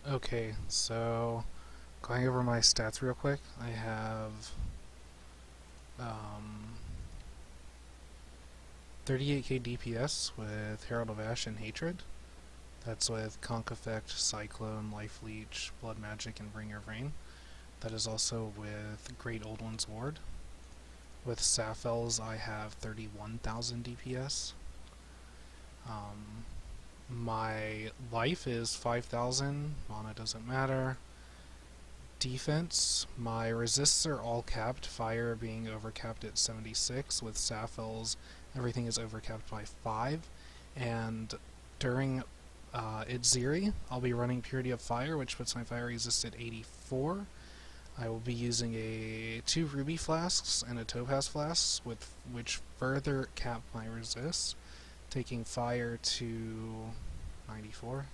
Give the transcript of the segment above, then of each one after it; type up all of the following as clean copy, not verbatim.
Okay, so going over my stats real quick, I have um, 38k DPS with Herald of Ash and Hatred. That's with Conch Effect, Cyclone, Life Leech, Blood Magic, and Bringer of Rain. That is also with Great Old One's Ward. With Sapphels, I have 31,000 DPS. Um, my life is 5,000. Mana doesn't matter. Defense, my resists are all capped, fire being overcapped at 76. With Sapphels, everything is overcapped by 5. And during atziri, I'll be running Purity of Fire, which puts my fire resist at 84. I will be using 2 ruby flasks and a topaz flask, with which further cap my resist, taking fire to 94.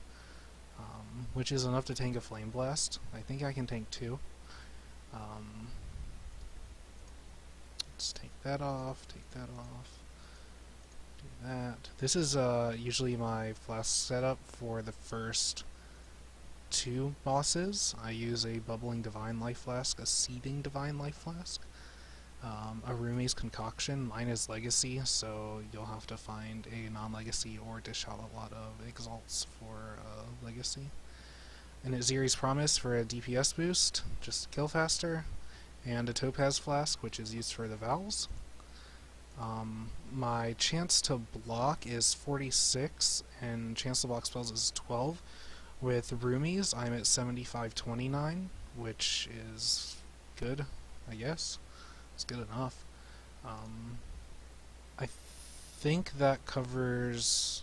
Which is enough to tank a Flame Blast. I think I can tank 2. Let's take that off, do that. This is usually my flask setup for the first 2 bosses. I use a Bubbling Divine Life Flask, a Seething Divine Life Flask, a Rumi's Concoction. Mine is Legacy, so you'll have to find a non-Legacy or dish out a lot of Exalts for Legacy. An atziri's Promise for a DPS boost, just to kill faster, and a Topaz Flask, which is used for the Vowels. My chance to block is 46, and chance to block spells is 12. With Rumi's, I'm at 75-29, which is good, I guess. It's good enough. I think that covers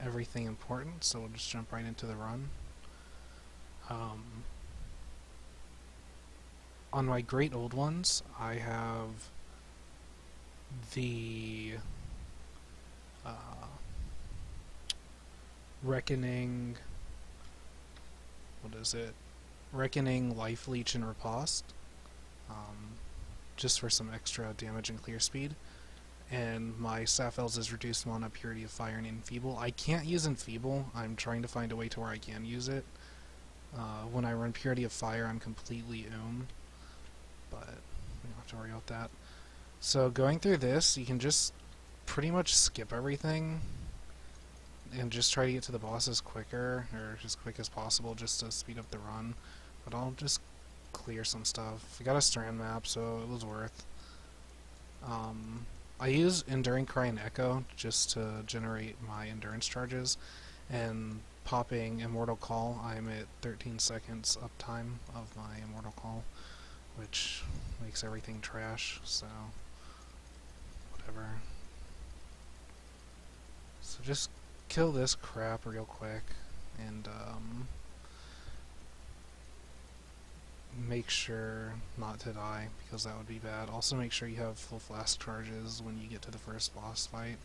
everything important, so we'll just jump right into the run. On my Great Old Ones, I have the Reckoning. What is it? Reckoning, Life Leech, and Riposte. Just for some extra damage and clear speed. And my Sapphels is reduced mana, Purity of Fire, and Enfeeble. I can't use Enfeeble. I'm trying to find a way to where I can use it. When I run Purity of Fire, I'm completely but we don't have to worry about that. So going through this, you can just pretty much skip everything and just try to get to the bosses quicker, or as quick as possible, just to speed up the run. But I'll just clear some stuff. We got a strand map, so it was worth. I use Enduring Cry and Echo just to generate my endurance charges, and popping Immortal Call, I'm at 13 seconds uptime of my Immortal Call, which makes everything trash, so whatever. So just kill this crap real quick, and make sure not to die, because that would be bad. Also make sure you have full flask charges when you get to the first boss fight.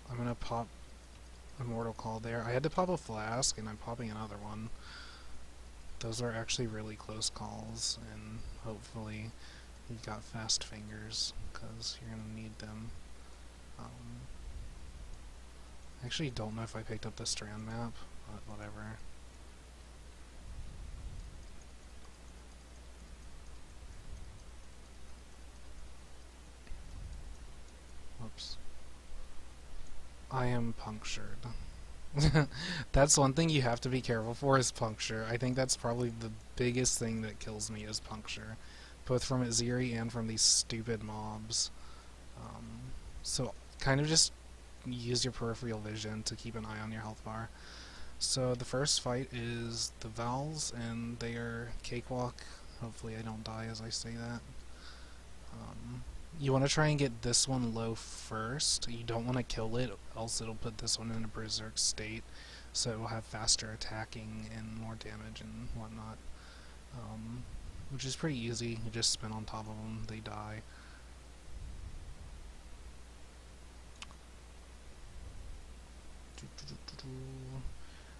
I'm gonna pop Immortal Call there. I had to pop a flask, and I'm popping another one. Those are actually really close calls, and hopefully you got fast fingers, because you're gonna need them. I actually don't know if I picked up the strand map, but whatever. Whoops. I am punctured. That's one thing you have to be careful for, is puncture. I think that's probably the biggest thing that kills me, is puncture. Both from atziri and from these stupid mobs. So kind of just use your peripheral vision to keep an eye on your health bar. So the first fight is the Vowels, and they are cakewalk. Hopefully I don't die as I say that. You want to try and get this one low first. You don't want to kill it, else it'll put this one in a berserk state, so it will have faster attacking and more damage and whatnot. Which is pretty easy. You just spin on top of them, they die.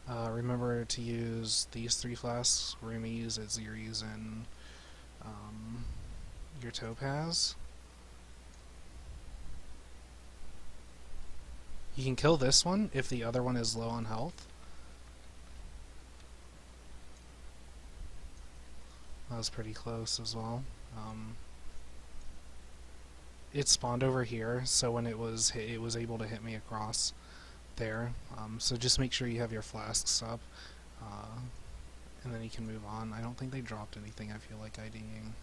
Remember to use these 3 flasks: Rumi's, Atziri's, and your Topaz. You can kill this one if the other one is low on health. That was pretty close as well. It spawned over here, so when it was hit, it was able to hit me across there. So just make sure you have your flasks up, and then you can move on. I don't think they dropped anything, I feel like IDing.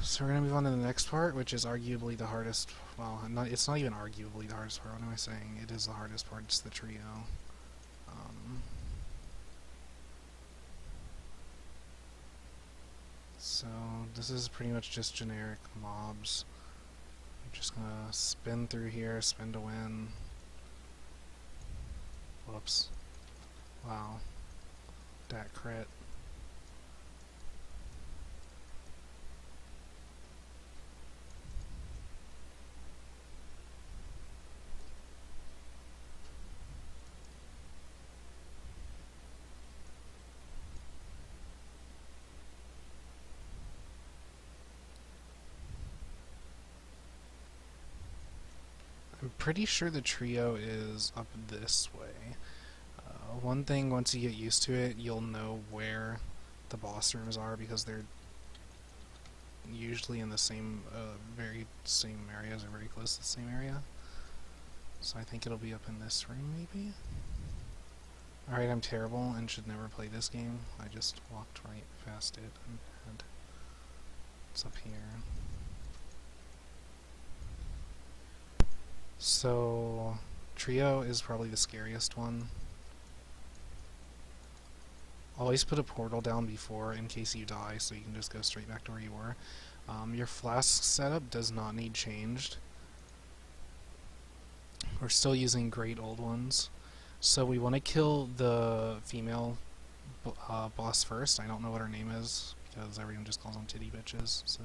So we're going to move on to the next part, which is arguably the hardest. Well, it's not even arguably the hardest part. What am I saying? It is the hardest part. It's the trio. So this is pretty much just generic mobs. I'm just going to spin through here, spin to win. Whoops. Wow. That crit. I'm pretty sure the trio is up this way. One thing, once you get used to it, you'll know where the boss rooms are because they're usually in the same, very same areas or very close to the same area. So I think it'll be up in this room, maybe? Alright, I'm terrible and should never play this game. I just walked right past it and it's up here. So, trio is probably the scariest one. Always put a portal down before in case you die, so you can just go straight back to where you were. Your flask setup does not need changed. We're still using great old ones. So we want to kill the female boss first. I don't know what her name is, because everyone just calls them titty bitches, so...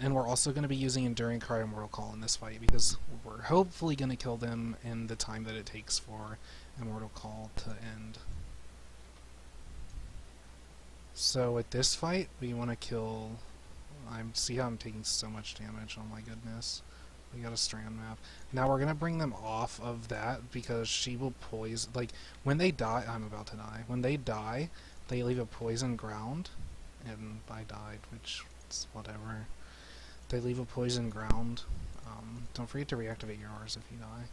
and we're also going to be using Enduring Cry and Immortal Call in this fight, because we're hopefully going to kill them in the time that it takes for Immortal Call to end. So with this fight, we want to kill... see how I'm taking so much damage, oh my goodness. We got a strand map. Now we're going to bring them off of that, because she will poison... Like, when they die... I'm about to die. When they die, they leave a poison ground, and I died, which is whatever. They leave a poison ground. Don't forget to reactivate your R's if you die.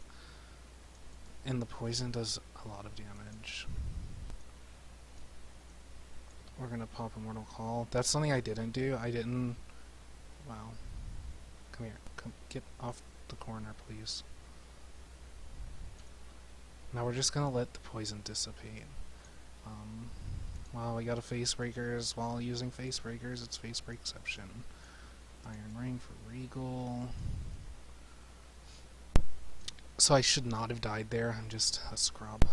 And the poison does a lot of damage. We're gonna pop Immortal Call. That's something I didn't do. I didn't... Wow. Come here. Come, get off the corner, please. Now we're just gonna let the poison dissipate. Wow, we got a Face Breakers. While using Face Breakers, it's Face Breakception. Iron Ring for Regal. So I should not have died there. I'm just a scrub.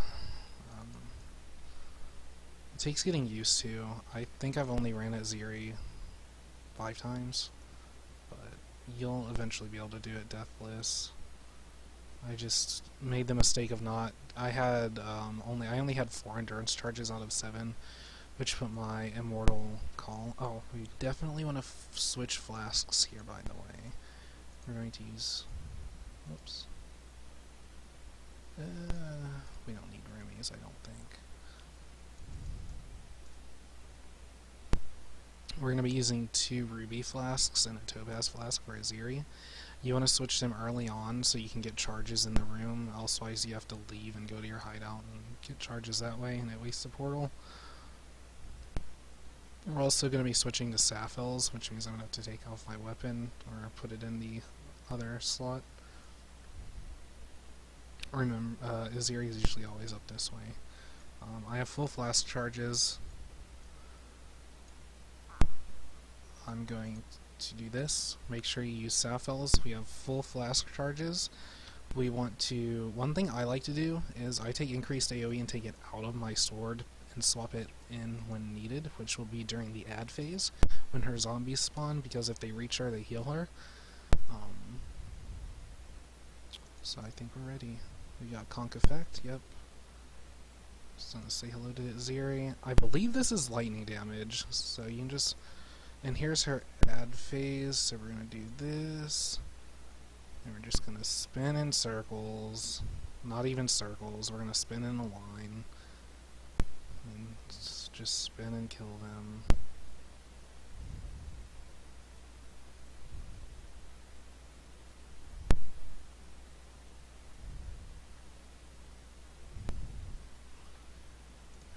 It takes getting used to. I think I've only ran atziri 5 times, but you'll eventually be able to do it deathless. I just made the mistake of not. I only had 4 endurance charges out of 7, which put my Immortal Call. Oh, we definitely want to switch flasks here, by the way. We're going to use... Whoops. We don't need Remy's, I don't think. We're going to be using 2 ruby flasks and a topaz flask for atziri. You want to switch them early on so you can get charges in the room, elsewise you have to leave and go to your hideout and get charges that way, and it wastes the portal. We're also going to be switching to Saphels, which means I'm going to have to take off my weapon or put it in the other slot. Remember, atziri is usually always up this way. I have full flask charges. I'm going to do this. Make sure you use Saphels. We have full flask charges. We want to... One thing I like to do is I take increased AoE and take it out of my sword and swap it in when needed, which will be during the ad phase when her zombies spawn, because if they reach her, they heal her. So I think we're ready. We got Conk Effect, yep. Just gonna say hello to atziri. I believe this is lightning damage, so you can just... And here's her ad phase, so we're gonna do this. And we're just gonna spin in circles. Not even circles, we're gonna spin in a line. And Just spin and kill them.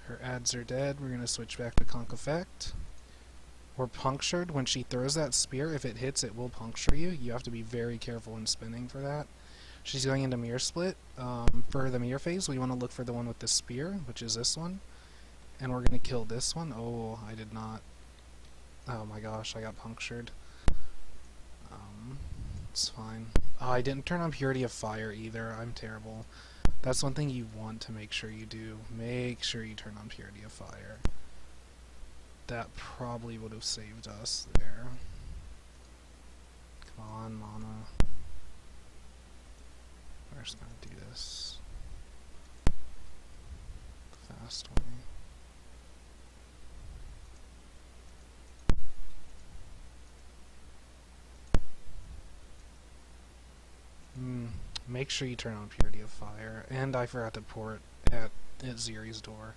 Her ads are dead. We're going to switch back to Conk Effect. We're punctured. When she throws that spear, if it hits, it will puncture you. You have to be very careful when spinning for that. She's going into Mirror Split. For the mirror phase, we want to look for the one with the spear, which is this one. And we're going to kill this one. Oh, I did not. Oh my gosh, I got punctured. It's fine. Oh, I didn't turn on Purity of Fire either. I'm terrible. That's one thing you want to make sure you do. Make sure you turn on Purity of Fire. That probably would have saved us there. Come on, Mana. We're just gonna do this the fast way. Make sure you turn on Purity of Fire. And I forgot to port at Atziri's door.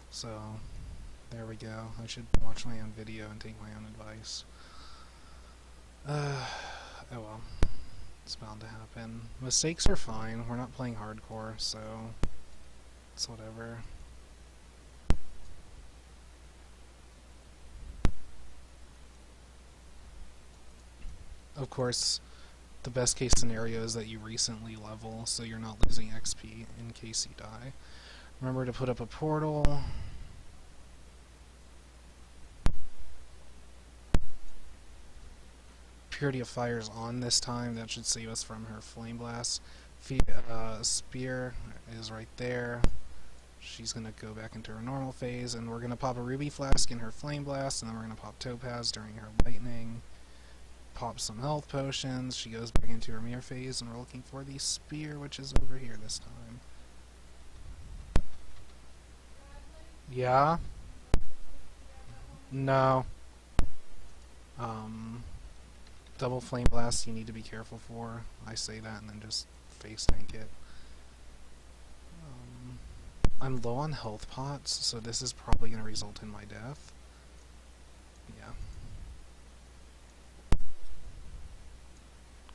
So, there we go. I should watch my own video and take my own advice. Oh well. It's bound to happen. Mistakes are fine. We're not playing hardcore, so it's whatever. Of course, the best case scenario is that you recently level, so you're not losing XP in case you die. Remember to put up a portal. Purity of Fire is on this time. That should save us from her Flame Blast. Spear is right there. She's going to go back into her normal phase, and we're going to pop a Ruby Flask in her Flame Blast, and then we're going to pop Topaz during her Lightning. Pop some health potions. She goes back into her mirror phase, and we're looking for the spear, which is over here this time. Yeah? No. Double Flame Blast you need to be careful for. I say that and then just face tank it. I'm low on health pots, so this is probably going to result in my death. Yeah.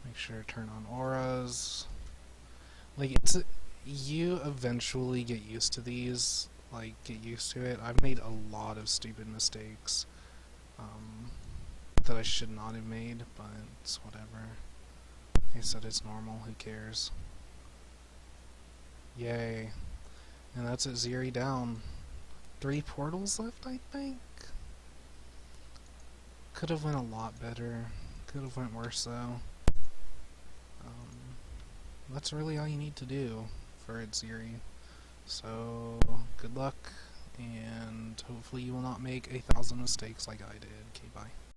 Make sure to turn on auras. Like, you eventually get used to these. Like, get used to it. I've made a lot of stupid mistakes that I should not have made, but it's whatever. They said it's normal. Who cares? Yay. And that's Atziri down. 3 portals left, I think? Could have went a lot better. Could have went worse, though. That's really all you need to do for Atziri. So, good luck, and hopefully you will not make 1,000 mistakes like I did. Okay, bye.